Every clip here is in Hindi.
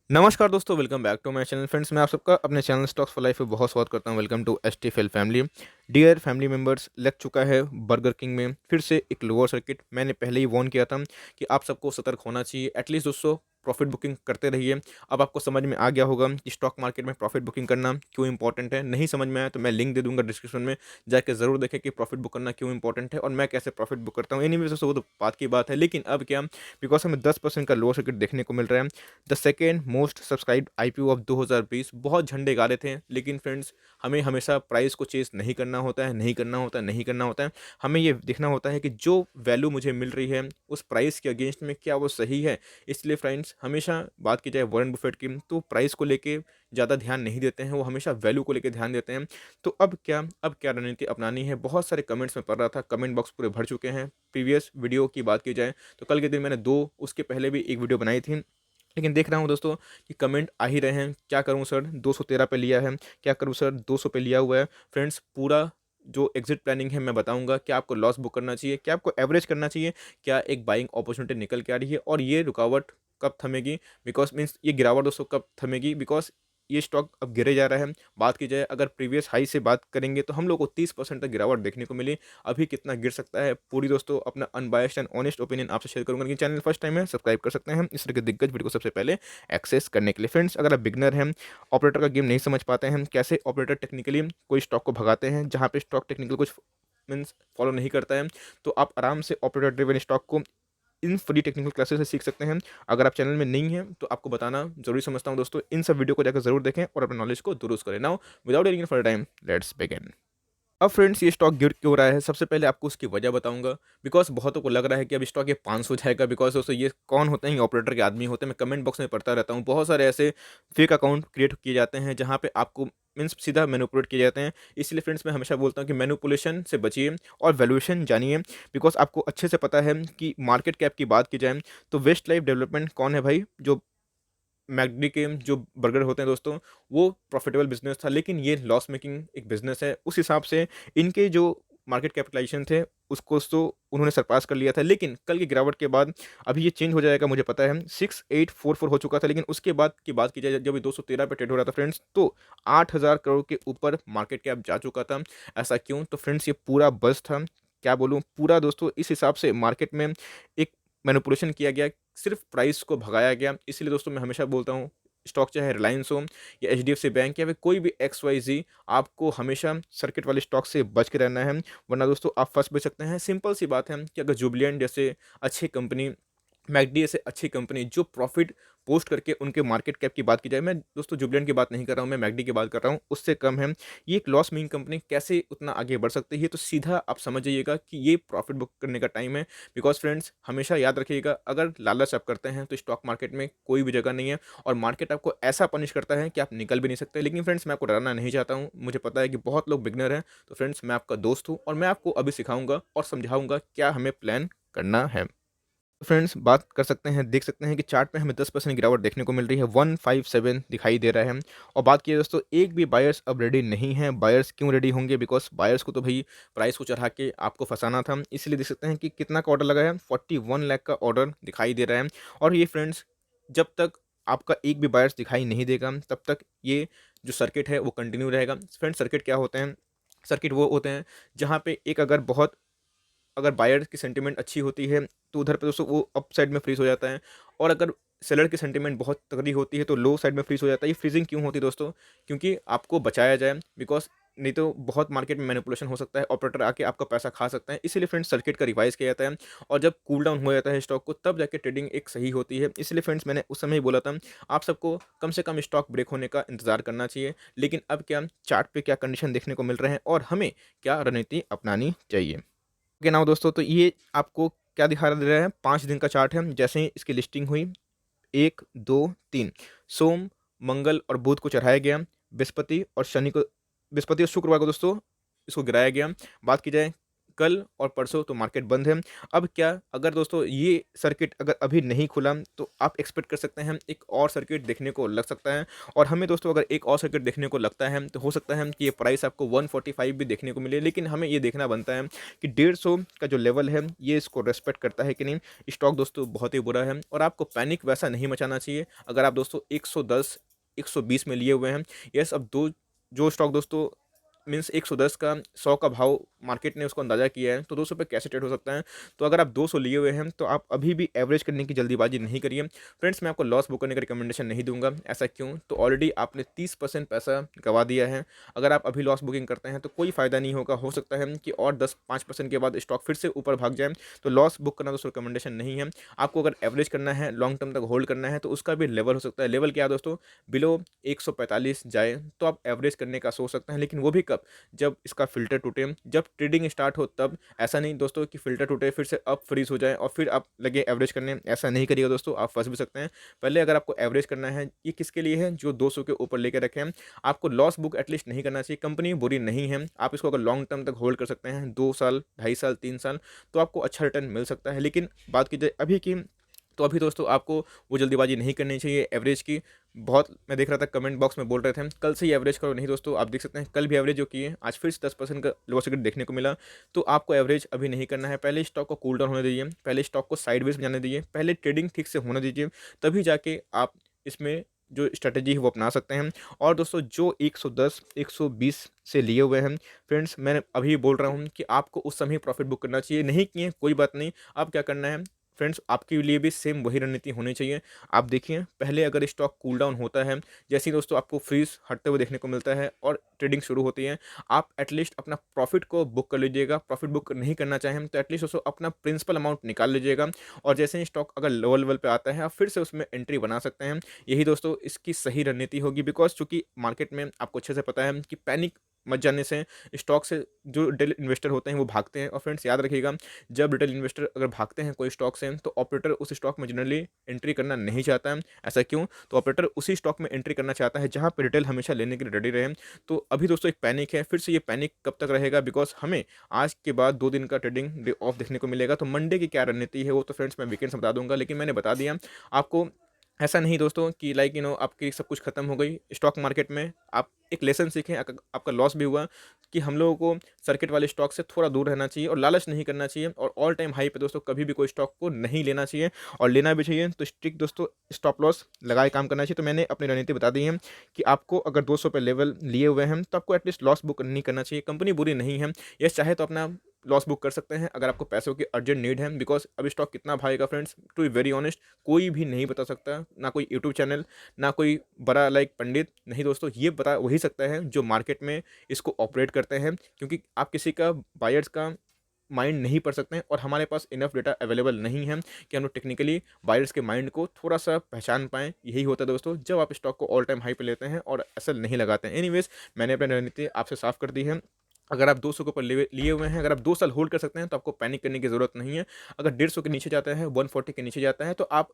नमस्कार दोस्तों, welcome back to my channel. Friends, मैं आप सबका अपने चैनल स्टॉक्स फॉर लाइफ में बहुत स्वागत करता हूं। Welcome to STFL family. Dear family members, लग चुका है बर्गर किंग में फिर से एक लोअर सर्किट। मैंने पहले ही वार्न किया था कि आप सबको सतर्क होना चाहिए। एटलीस्ट दोस्तों प्रॉफिट बुकिंग करते रहिए। अब आपको समझ में आ गया होगा कि स्टॉक मार्केट में प्रॉफिट बुकिंग करना क्यों इंपॉर्टेंट है। नहीं समझ में आया तो मैं लिंक दे दूंगा डिस्क्रिप्शन में, जाके ज़रूर देखें कि प्रॉफिट बुक करना क्यों इंपॉर्टेंट है और मैं कैसे प्रॉफिट बुक करता हूँ। एनीवेज दोस्तों, वो तो बात की बात है। लेकिन अब क्या, बिकॉज हमें 10% का लोअर सर्किट देखने को मिल रहा है। The second most subscribed IPO of 2020। बहुत झंडे गा रहे थे, लेकिन फ्रेंड्स हमें हमेशा प्राइस को चेस नहीं करना होता है, नहीं करना होता है, नहीं करना होता है। हमें ये देखना होता है कि जो वैल्यू मुझे मिल रही है उस प्राइस के अगेंस्ट में क्या वो सही है। इसलिए फ्रेंड्स, हमेशा बात की जाए वॉरेन बुफेट की, तो प्राइस को लेके ज़्यादा ध्यान नहीं देते हैं, वो हमेशा वैल्यू को लेकर ध्यान देते हैं। तो अब क्या रणनीति अपनानी है। बहुत सारे कमेंट्स में पढ़ रहा था, कमेंट बॉक्स पूरे भर चुके हैं। प्रीवियस वीडियो की बात की जाए तो कल के दिन मैंने दो, उसके पहले भी एक वीडियो बनाई थी। लेकिन देख रहा हूँ दोस्तों कि कमेंट आ ही रहे हैं, क्या करूँ सर 213 पे लिया है, क्या करूँ सर 200 पे लिया हुआ है। फ्रेंड्स, पूरा जो एग्जिट प्लानिंग है मैं बताऊंगा। क्या आपको लॉस बुक करना चाहिए, क्या आपको एवरेज करना चाहिए, क्या एक बाइंग अपॉर्चुनिटी निकल के आ रही है और ये रुकावट कब थमेगी, बिकॉज मीन्स ये गिरावट दोस्तों कब थमेगी, बिकॉज ये स्टॉक अब गिरे जा रहा है। बात की जाए अगर प्रीवियस हाई से बात करेंगे तो हम लोग को 30% तक गिरावट देखने को मिली। अभी कितना गिर सकता है, पूरी दोस्तों अपना अनबायस्ड एंड ऑनेस्ट ओपिनियन आपसे शेयर करूंगा। लेकिन चैनल फर्स्ट टाइम है, सब्सक्राइब कर सकते हैं इस तरह के दिग्गज वीडियो को सबसे पहले एक्सेस करने के लिए। फ्रेंड्स, अगर आप बिगनर हैं, ऑपरेटर का गेम नहीं समझ पाते हैं, कैसे ऑपरेटर टेक्निकली कोई स्टॉक को भगाते हैं जहाँ पे स्टॉक टेक्निकल कुछ मीन्स फॉलो नहीं करता है, तो आप आराम से ऑपरेटर ड्रिवन स्टॉक को इन फ्री टेक्निकल क्लासेस से सीख सकते हैं। अगर आप चैनल में नहीं हैं तो आपको बताना जरूरी समझता हूं दोस्तों। इन सब वीडियो को जाकर जरूर देखें और अपने नॉलेज को दुरुस्त करें। Now without any further time, let's begin. अब फ्रेंड्स, ये स्टॉक गिर क्यों रहा है, सबसे पहले आपको उसकी वजह बताऊंगा। बिकॉज बहुतों को लग रहा है कि अब स्टॉक ये 500 जाएगा। बिकॉज दोस्तों ये कौन होते हैं, ये ऑपरेटर के आदमी होते हैं। मैं कमेंट बॉक्स में पढ़ता रहता हूँ, बहुत सारे ऐसे फेक अकाउंट क्रिएट किए जाते हैं जहाँ पे आपको मीन्स सीधा मैनिपुलेट किए जाते हैं। इसलिए फ्रेंड्स मैं हमेशा बोलता हूँ कि मैनिपुलेशन से बचिए और वैल्यूएशन जानिए। बिकॉज आपको अच्छे से पता है कि मार्केट कैप की बात की जाए तो वेस्ट लाइफ डेवलपमेंट कौन है भाई, जो मैकडी के जो बर्गर होते हैं दोस्तों, वो प्रॉफिटेबल बिजनेस था, लेकिन ये लॉस मेकिंग एक बिजनेस है। उस हिसाब से इनके जो मार्केट कैपिटलाइजेशन थे उसको तो उन्होंने सरपास कर लिया था। लेकिन कल की गिरावट के बाद अभी ये चेंज हो जाएगा, मुझे पता है। 6844 हो चुका था, लेकिन उसके बाद की बात की जाए जब ये 213 पे ट्रेड हो रहा था फ्रेंड्स, तो 8000 करोड़ के ऊपर मार्केट कैप जा चुका था। ऐसा क्यों, तो फ्रेंड्स ये पूरा बस था। क्या बोलूँ, पूरा दोस्तों इस हिसाब से मार्केट में एक मैनिपुलेशन किया गया, सिर्फ प्राइस को भगाया गया। इसलिए दोस्तों मैं हमेशा बोलता हूँ, स्टॉक चाहे रिलायंस हो या एचडीएफसी बैंक या फिर कोई भी एक्स वाई जी, आपको हमेशा सर्किट वाले स्टॉक से बच के रहना है, वरना दोस्तों आप फंस भी सकते हैं। सिंपल सी बात है कि अगर जुबिलियंट जैसे अच्छी कंपनी, मैकडी से अच्छी कंपनी जो प्रॉफिट पोस्ट करके उनके मार्केट कैप की बात की जाए, मैं दोस्तों जुबिलेंट की बात नहीं कर रहा हूँ, मैं मैकडी की बात कर रहा हूँ, उससे कम है। ये एक लॉस मेकिंग कंपनी कैसे उतना आगे बढ़ सकती है, तो सीधा आप समझ जाइएगा कि ये प्रॉफिट बुक करने का टाइम है। बिकॉज फ्रेंड्स हमेशा याद रखिएगा, अगर लालच आप करते हैं तो स्टॉक मार्केट में कोई भी जगह नहीं है और मार्केट आपको ऐसा पनिश करता है कि आप निकल भी नहीं सकते। लेकिन फ्रेंड्स मैं आपको डराना नहीं चाहता हूँ, मुझे पता है कि बहुत लोग बिगनर हैं। तो फ्रेंड्स मैं आपका दोस्त हूँ और मैं आपको अभी सिखाऊंगा और समझाऊंगा क्या हमें प्लान करना है। फ्रेंड्स बात कर सकते हैं, देख सकते हैं कि चार्ट पे हमें 10% गिरावट देखने को मिल रही है, 157 दिखाई दे रहा है। और बात की दोस्तों, एक भी बायर्स अब रेडी नहीं है। बायर्स क्यों रेडी होंगे, बिकॉज बायर्स को तो भाई प्राइस को चढ़ा के आपको फंसाना था। इसलिए देख सकते हैं कि कितना का ऑर्डर लगा है, 41 लाख का ऑर्डर दिखाई दे रहा है। और ये फ्रेंड्स जब तक आपका एक भी बायर्स दिखाई नहीं देगा तब तक ये जो सर्किट है वो कंटिन्यू रहेगा। फ्रेंड्स सर्किट क्या होते हैं, सर्किट वो होते हैं जहाँ पे एक अगर बायर की सेंटीमेंट अच्छी होती है तो उधर पे दोस्तों वो अप साइड में फ्रीज हो जाता है। और अगर सेलर की सेंटीमेंट बहुत तगड़ी होती है तो लो साइड में फ्रीज हो जाता है। ये फ्रीजिंग क्यों होती है दोस्तों, क्योंकि आपको बचाया जाए। बिकॉज नहीं तो बहुत मार्केट में मैनिपुलेशन हो सकता है, ऑपरेटर आके आपका पैसा खा सकता है। इसीलिए फ्रेंड्स सर्किट का रिवाइज किया जाता है और जब कूल डाउन हो जाता है स्टॉक को तब जाके ट्रेडिंग एक सही होती है। इसलिए फ्रेंड्स मैंने उस समय ही बोला था आप सबको कम से कम स्टॉक ब्रेक होने का इंतजार करना चाहिए। लेकिन अब क्या, चार्ट पे क्या कंडीशन देखने को मिल रहे हैं और हमें क्या रणनीति अपनानी चाहिए। ओके नाउ दोस्तों, तो ये आपको क्या दिखा दे रहा है, 5 दिन का चार्ट है। जैसे ही इसकी लिस्टिंग हुई 1 2 3, सोम मंगल और बुध को चढ़ाया गया, बृहस्पति और शुक्रवार को दोस्तों इसको गिराया गया। बात की जाए कल और परसों तो मार्केट बंद है। अब क्या अगर दोस्तों ये सर्किट अगर अभी नहीं खुला तो आप एक्सपेक्ट कर सकते हैं एक और सर्किट देखने को लग सकता है। और हमें दोस्तों अगर एक और सर्किट देखने को लगता है तो हो सकता है कि ये प्राइस आपको 145 भी देखने को मिले, लेकिन हमें ये देखना बनता है कि 150 का जो लेवल है ये इसको रेस्पेक्ट करता है कि नहीं। स्टॉक दोस्तों बहुत ही बुरा है और आपको पैनिक वैसा नहीं मचाना चाहिए। अगर आप दोस्तों 110 120 में लिए हुए हैं, यस, अब दो जो स्टॉक दोस्तों मीन्स 110 का 100 का भाव मार्केट ने उसको अंदाज़ा किया है, तो 200 पे कैसे ट्रेड हो सकता है। तो अगर आप 200 लिए हुए हैं तो आप अभी भी एवरेज करने की जल्दीबाजी नहीं करिए फ्रेंड्स। मैं आपको लॉस बुक करने का रिकमेंडेशन नहीं दूंगा। ऐसा क्यों? तो ऑलरेडी आपने 30% पैसा गवा दिया है। अगर आप अभी लॉस बुकिंग करते हैं तो कोई फ़ायदा नहीं होगा। हो सकता है कि और 10-5% के बाद स्टॉक फिर से ऊपर भाग जाए। तो लॉस बुक करना दोस्तों रिकमेंडेशन नहीं है। आपको अगर एवरेज करना है, लॉन्ग टर्म तक होल्ड करना है, तो उसका भी लेवल हो सकता है। लेवल क्या है दोस्तों? बिलो 145 जाए तो आप एवरेज करने का सोच सकते हैं, लेकिन वो भी कब? जब इसका फ़िल्टर टूटे, जब ट्रेडिंग स्टार्ट हो तब। ऐसा नहीं दोस्तों कि फ़िल्टर टूटे फिर से अप फ्रीज़ हो जाए और फिर आप लगे एवरेज करने, ऐसा नहीं करिएगा दोस्तों, आप फँस भी सकते हैं। पहले अगर आपको एवरेज करना है, ये किसके लिए है? जो 200 के ऊपर लेके रखे हैं। आपको लॉस बुक एटलीस्ट नहीं करना चाहिए। कंपनी बुरी नहीं है, आप इसको अगर लॉन्ग टर्म तक होल्ड कर सकते हैं 2 साल, 2.5 साल, 3 साल, तो आपको अच्छा रिटर्न मिल सकता है। लेकिन बात की जाए अभी की, तो अभी दोस्तों आपको वो जल्दीबाजी नहीं करनी चाहिए एवरेज की। बहुत मैं देख रहा था कमेंट बॉक्स में बोल रहे थे कल से ही एवरेज करो, नहीं दोस्तों, आप देख सकते हैं कल भी एवरेज जो किए, आज फिर से 10% का लोअर सर्किट देखने को मिला। तो आपको एवरेज अभी नहीं करना है। पहले स्टॉक को कूल डाउन होने दीजिए, पहले स्टॉक को साइडवेज में जाने दीजिए, पहले ट्रेडिंग ठीक से होने दीजिए, तभी जाके आप इसमें जो स्ट्रेटजी है वो अपना सकते हैं। और दोस्तों जो 110 120 से लिए हुए हैं फ्रेंड्स, मैं अभी बोल रहा हूँ कि आपको उस समय प्रॉफिट बुक करना चाहिए। नहीं किए कोई बात नहीं, अब क्या करना है फ्रेंड्स, आपके लिए भी सेम वही रणनीति होनी चाहिए। आप देखिए पहले अगर स्टॉक कूल डाउन होता है, जैसे ही दोस्तों आपको फ्रीज हटते हुए देखने को मिलता है और ट्रेडिंग शुरू होती है, आप एटलीस्ट अपना प्रॉफिट को बुक कर लीजिएगा। प्रॉफिट बुक नहीं करना चाहें तो एटलीस्ट दोस्तों अपना प्रिंसिपल अमाउंट निकाल लीजिएगा। और जैसे ही स्टॉक अगर लोअर लेवल पे आता है आप फिर से उसमें एंट्री बना सकते हैं। यही दोस्तों इसकी सही रणनीति होगी, बिकॉज चूंकि मार्केट में आपको अच्छे से पता है कि पैनिक मच जाने से स्टॉक से जो रिटेल इन्वेस्टर होते हैं वो भागते हैं। और फ्रेंड्स याद रखिएगा, जब रिटेल इन्वेस्टर अगर भागते हैं कोई स्टॉक से, तो ऑपरेटर उस स्टॉक में जनरली एंट्री करना नहीं चाहता है। ऐसा क्यों? तो ऑपरेटर उसी स्टॉक में एंट्री करना चाहता है जहां पर रिटेल हमेशा लेने के लिए रेडी रहे। तो अभी दोस्तों एक पैनिक है, फिर से ये पैनिक कब तक रहेगा? बिकॉज हमें आज के बाद 2 दिन का ट्रेडिंग डे ऑफ देखने को मिलेगा। तो मंडे की क्या रणनीति है वो तो फ्रेंड्स मैं वीकेंड से बता दूंगा, लेकिन मैंने बता दिया आपको। ऐसा नहीं दोस्तों कि लाइक आपकी सब कुछ खत्म हो गई स्टॉक मार्केट में। आप एक लेसन सीखें, आपका लॉस भी हुआ, कि हम लोगों को सर्किट वाले स्टॉक से थोड़ा दूर रहना चाहिए और लालच नहीं करना चाहिए। और ऑल टाइम हाई पे दोस्तों कभी भी कोई स्टॉक को नहीं लेना चाहिए, और लेना भी चाहिए तो स्ट्रिक्ट दोस्तों स्टॉप लॉस लगाए काम करना चाहिए। तो मैंने अपनी रणनीति बता दी है कि आपको अगर 200 पे लेवल लिए हुए हैं तो आपको एटलीस्ट लॉस बुक नहीं करना चाहिए। कंपनी बुरी नहीं है, ये चाहे तो अपना लॉस बुक कर सकते हैं अगर आपको पैसों की अर्जेंट नीड है। बिकॉज अभी स्टॉक कितना भागेगा friends, to be very honest कोई भी नहीं बता सकता, ना कोई यूट्यूब चैनल, ना कोई बड़ा लाइक पंडित। नहीं दोस्तों, ये बता वही सकता है जो मार्केट में इसको ऑपरेट करते हैं, क्योंकि आप किसी का बायर्स का माइंड नहीं पढ़ सकते हैं और हमारे पास इनफ डेटा अवेलेबल नहीं है कि हम लोग टेक्निकली बायर्स के माइंड को थोड़ा सा पहचान पाएँ। यही होता है दोस्तों जब आप स्टॉक को ऑल टाइम हाई पे लेते हैं और एसल नहीं लगाते हैं। एनीवेज, मैंने अपनी रणनीति आपसे साफ कर दी है। अगर आप 200 के ऊपर लिए हुए हैं, अगर आप 2 साल होल्ड कर सकते हैं तो आपको पैनिक करने की ज़रूरत नहीं है। अगर 150 के नीचे जाता है, 140 के नीचे जाता है, तो आप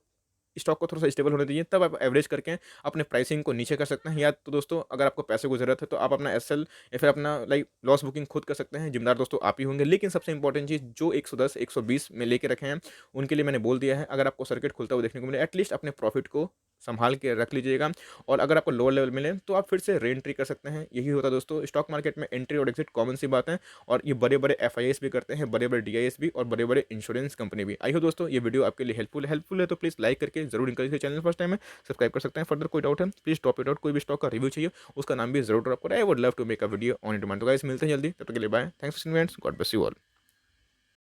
स्टॉक को थोड़ा-सा स्टेबल होने दीजिए, तब आप एवरेज करके अपने प्राइसिंग को नीचे कर सकते हैं। या तो दोस्तों अगर आपको पैसे की ज़रूरत है तो आप अपना एसएल या फिर अपना लाइक लॉस बुकिंग खुद कर सकते हैं। ज़िम्मेदार दोस्तों आप ही होंगे। लेकिन सबसे इंपॉर्टेंट चीज़ जो 110, 120 में लेके रखे हैं, उनके लिए मैंने बोल दिया है, अगर आपको सर्किट खुलता हुआ देखने को मिले, एटलीस्ट अपने प्रॉफिट को संभाल के रख लीजिएगा। और अगर आपको लोअर लेवल मिले तो आप फिर से री-एंट्री कर सकते हैं। यही होता है दोस्तों स्टॉक मार्केट में, एंट्री और एग्जिट कॉमन सी बात है। और ये बड़े-बड़े एफआईआईस भी करते हैं, बड़े-बड़े डीआईएस भी, और बड़े-बड़े इंश्योरेंस कंपनी भी। आई होप दोस्तों ये वीडियो आपके लिए हेल्पफुल है तो प्लीज़ लाइक करके जरूर इनकरेज करिए। चैनल फर्स्ट टाइम है सब्सक्राइब कर सकते हैं। फर्दर कोई डाउट है प्लीज़ ड्रॉप इट आउट। कोई भी स्टॉक का रिव्यू चाहिए उसका नाम भी जरूर ड्रॉप करें। I would love to make a video on demand. तो गाइस मिलते हैं जल्दी, तब तक के लिए bye. Thanks for God bless you all.